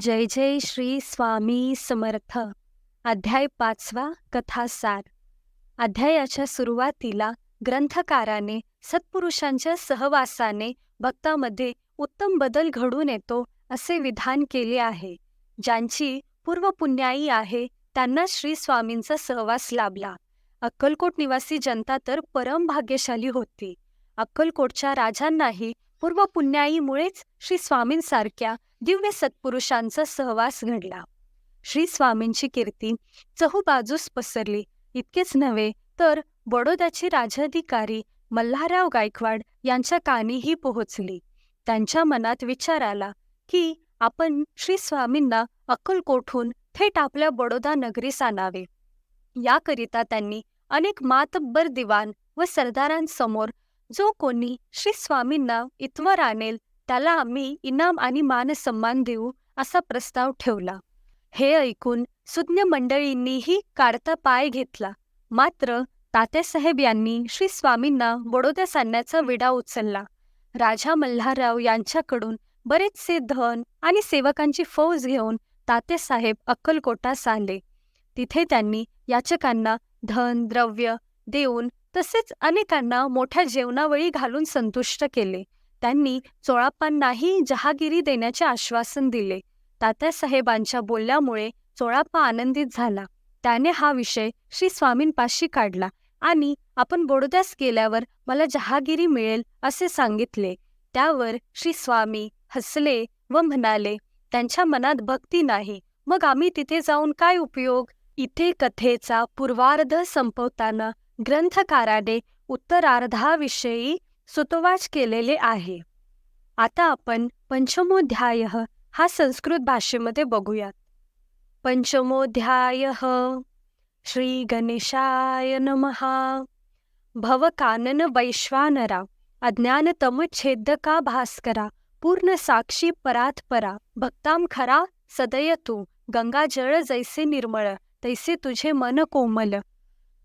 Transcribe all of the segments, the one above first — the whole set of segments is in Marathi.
जय जय श्री स्वामी समर्थ. अध्याय 5. कथासार. अध्यायाच्या सुरुवातीला ग्रंथकाराने सत्पुरुषांच्या सहवासाने भक्तामध्ये उत्तम बदल घडून येतो असे विधान केले आहे. ज्यांची पूर्वपुण्याई आहे त्यांना श्री स्वामींचा सहवास लाभला. अक्कलकोट निवासी जनता तर परम भाग्यशाली होती. अक्कलकोटच्या राजांनाही पूर्वपुण्याईमुळेच श्री स्वामींसारख्या दिव्य सत्पुरुषांचा सहवास घडला. श्री स्वामींची कीर्ती चहूबाजूस पसरली. इतकेच नव्हे तर बडोद्याचे राजाधिकारी मल्हारराव गायकवाड यांच्या कानीही पोहोचली. त्यांच्या मनात विचार आला की आपण श्री स्वामींना अक्कलकोटहून थेट आपल्या बडोदा नगरीस आणावे. याकरिता त्यांनी अनेक मातब्बर दिवाण व सरदारांसमोर जो कोणी श्री स्वामींना इथवर आणेल त्याला आम्ही इनाम आणि मानसन्मान देऊ असा प्रस्ताव ठेवला. हे ऐकून सुज्ञ मंडळींनीही काढता पाय घेतला. मात्र तात्यासाहेब यांनी श्री स्वामींना बडोद्यास आणण्याचा विडा उचलला. राजा मल्हारराव यांच्याकडून बरेचसे धन आणि सेवकांची फौज घेऊन तात्यासाहेब अक्कलकोटास आले. तिथे त्यांनी याचकांना धन द्रव्य देऊन तसेच अनेकांना मोठ्या जेवणावळी घालून संतुष्ट केले. त्यांनी चोळाप्पांनाही जहागिरी देण्याचे आश्वासन दिले. तात्यासाहेबांच्या बोलल्यामुळे चोळाप्पा आनंदित झाला. त्याने हा विषय श्री स्वामींपाशी काढला आणि आपण बडोद्यास गेल्यावर मला जहागिरी मिळेल असे सांगितले. त्यावर श्री स्वामी हसले व म्हणाले, त्यांच्या मनात भक्ती नाही, मग आम्ही तिथे जाऊन काय उपयोग. इथे कथेचा पूर्वार्ध संपवताना ग्रंथकाराने उत्तरार्धाविषयी सुतोवाच केलेले आहे. आता आपण पंचमोध्याय हा संस्कृत भाषेमध्ये बघूयात. पंचमोध्याय. श्री गणेशाय नमः. भवकानन वैश्वानरा अज्ञानतमच्छेदका भास्करा पूर्ण साक्षी परात्परा भक्ताम खरा सदयतु गंगाजळ जैसे निर्मळ तैसे तुझे मन कोमल.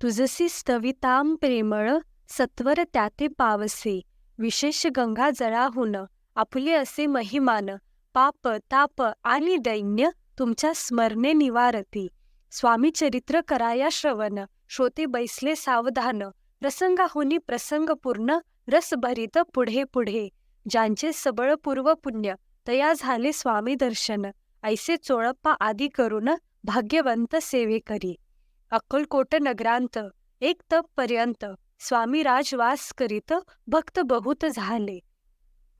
तुझसी स्तविताम प्रेमळ सत्वर त्याते पावसे विशेष गंगा जळाहून आपुले असे महिमान. पाप ताप आणि दैन्य तुमच्या स्मरणे निवारती. स्वामी चरित्र कराया श्रवण श्रोते बैसले सावधान. प्रसंगाहुनी प्रसंग पूर्ण रस भरित पुढे पुढे. ज्यांचे सबळ पूर्व पुण्य तया झाले स्वामी दर्शन. ऐसे चोळप्पा आदी करून भाग्यवंत सेवे करी. अक्कलकोट नगरांत एक तप पर्यंत स्वामी राजवास करीत भक्त बहुत झाले.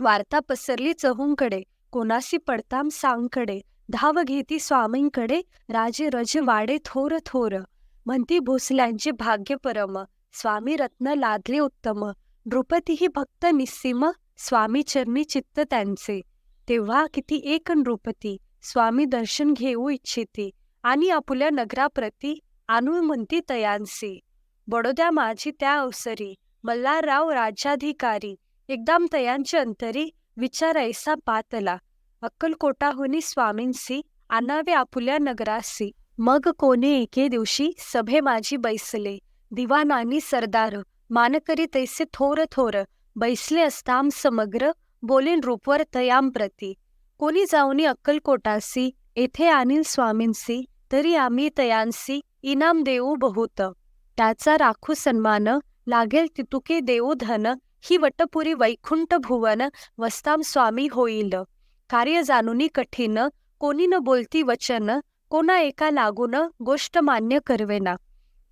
वार्ता पसरली चहूंकडे कोणासी पडताम सांगकडे. धाव घेती स्वामींकडे राजे रज वाडे थोर थोर. म्हणती भोसल्यांचे भाग्य परम स्वामी रत्न लादले उत्तम. नृपतीही भक्त निस्सीम स्वामी चरणी चित्त त्यांचे. तेव्हा किती एक नृपती स्वामी दर्शन घेऊ इच्छिती आणि आपुल्या नगराप्रती आणू म्हणती तयांसी. बडोद्या माझी त्या अवसरी मल्हारराव राज्याधिकारी एकदम तयांच्या अंतरी विचार ऐसा पातला. अक्कलकोटाहुनी स्वामींसी आणावे आपुल्या नगरासी. मग कोणे एके दिवशी सभे माझी बैसले. दिवाण आणि सरदार मानकरी तैसे थोर थोर बैसले असताम समग्र बोलेन रूपवर तयाम प्रती. कोणी जाऊनी अक्कलकोटासी येथे आणील स्वामींसी तरी आम्ही तयांसी इनाम देऊ बहुत. त्याचा राखू सन्मान लागेल तितुके देऊ धन. ही वटपुरी वैकुंठ भुवन वस्ताम स्वामी होईल. कार्य जाणूनी कठीण कोणी न बोलती वचन कोणा एका लागून गोष्ट मान्य करवेना.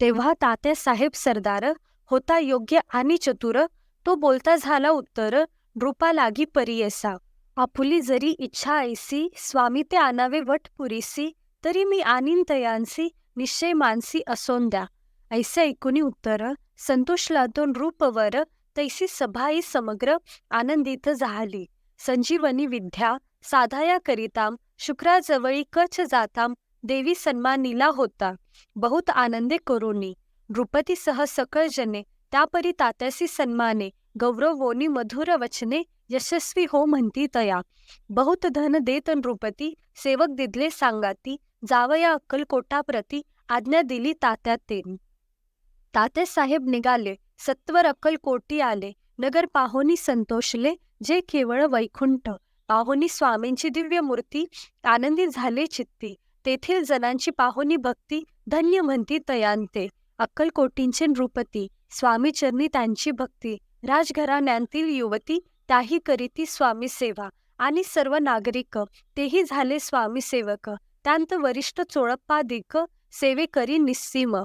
तेव्हा तात्यासाहेब सरदार होता योग्य आणि चतुर. तो बोलता झाला उत्तर नृपा लागी परियेसा. आपुली जरी इच्छा ऐसी स्वामी ते आणावे वटपुरीसी तरी मी आणीन तयांसी निश्चय मानसी असोन द्या. ऐसे ऐकुनी उत्तर संतोषला तो नृपवर तैसी सभाई समग्र आनंदित झाली. संजीवनी विद्या साधाया करिताम शुक्राजवळी कच्छ जाताम देवी सन्मानिला होता. बहुत आनंदे करोनी नृपतीसह सकळ जने त्यापरी तात्यासी सन्माने गौरवोनी मधुर वचने यशस्वी हो म्हणती तया. बहुत धन देत नृपती सेवक दिदले सांगाती. जावया अक्कलकोटाप्रती आज्ञा दिली तात्यातेन. तात्यासाहेब निघाले. सत्वर अक्कलकोटी आले. नगर पाहोनी संतोषले जे केवळ वैकुंठ. पाहुणी स्वामींची दिव्य मूर्ती आनंदी झाले चित्ती. तेथील जनांची पाहुणी भक्ती धन्य म्हणती तयांते. अक्कलकोटींचे नृपती स्वामी चरणी त्यांची भक्ती. राजघराण्यांतील युवती त्याही करीती स्वामी सेवा. आणि सर्व नागरिक तेही झाले स्वामी सेवक. त्यांत वरिष्ठ चोळप्पादिक सेवे करी निस्सीम.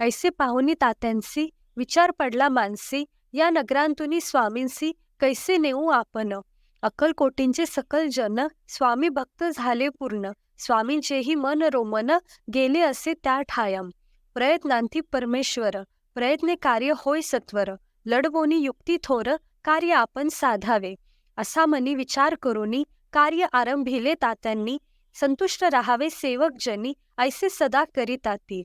ऐसे पाहुणी तात्यांसी विचार पडला मानसी. या नगरांतुनी स्वामींसी कैसे नेऊ आपण. अक्कलकोटींचे सकल जन स्वामी भक्त झाले पूर्ण. स्वामींचेही मन रोमन गेले असे त्या ठायम. प्रयत्नांती परमेश्वर प्रयत्ने कार्य होय सत्वर. लढवोनी युक्ती थोर कार्य आपण साधावे. असा मनी विचार करूनी कार्य आरंभिले तात्यांनी. संतुष्ट राहावे सेवक जनी ऐसे सदा करीताती.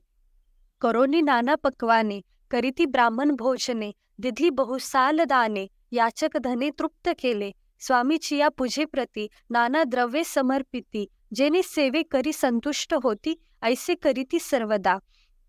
करोनी नाना पक्वाने करीती ब्राह्मण भोजने. दिधली बहुसाल दाने याचक धने तृप्त केले. स्वामीची या पूजे प्रती नाना द्रव्ये समर्पिती. जेने सेवे करी संतुष्ट होती ऐसे करीती सर्वदा.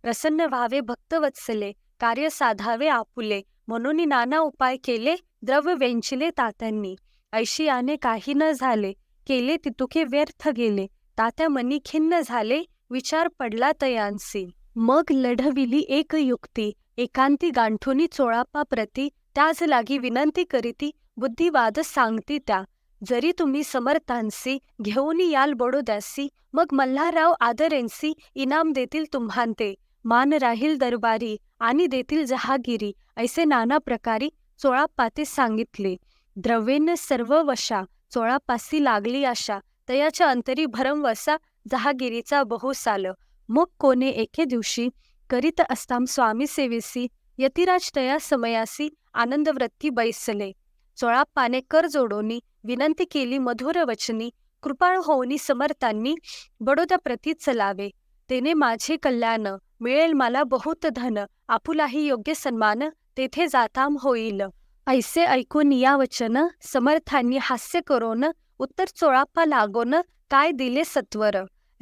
प्रसन्न व्हावे भक्तवत्सले कार्य साधावे आपुले. म्हणून नाना उपाय केले द्रव्य वेंचिले तात्यांनी. ऐशी याने काही न झाले केले तितुके व्यर्थ गेले. तात्या मनी खिन्न झाले विचार पडला तयांसी. मग लढविली एक युक्ती एकांती गांठुनी चोळाप्पा प्रती. त्याच लागी विनंती करीती बुद्धिवाद सांगती त्या. जरी तुम्ही समर्थांसी घेऊन याल बडोद्यासी. मग मल्हारराव आदरेंसी इनाम देतील तुम्हांते. मान राहील दरबारी आणि देतील जहागिरी. ऐसे नाना प्रकारी चोळाप्पाते सांगितले. द्रव्येन सर्व वशा चोळाप्पासी लागली आशा. तयाच्या अंतरी भरम वसा जहागिरीचा बहुसाल. मग कोणे एके दिवशी करीत असताम स्वामी सेवेसी. यतिराज तया समयासी आनंदवृत्ती बैसले. चोळाप्पाने कर जोडोनी विनंती केली मधुर वचनी. कृपाळ होऊनी समर्थांनी बडोद्या प्रती चलावे. तेने माझे कल्याण मिळेल मला बहुत धन. आपुलाही योग्य सन्मान तेथे जाताम होईल. ऐसे ऐकून या वचन समर्थांनी हास्य करोन. उत्तर चोळाप्पा लागोन काय दिले सत्वर.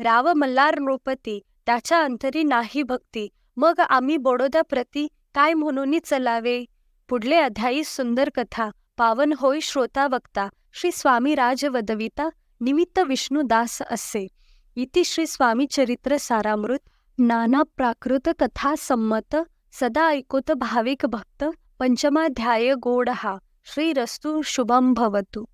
राव मल्हार नृपती त्याच्या अंतरी नाही भक्ती. मग आम्ही बडोद्या प्रती काय म्हणून चलावे. पुढले अध्यायी सुंदर कथा पावन होय श्रोता वक्ता. श्री स्वामी राजवदविता निमित्त विष्णुदास असे. इति श्री स्वामी चरित्र सारामृत नाना प्राकृत कथा संमत. सदा ऐकोत भाविक भक्त. पंचमाध्याय गोड हा. श्रीरस्तु शुभम भवतु.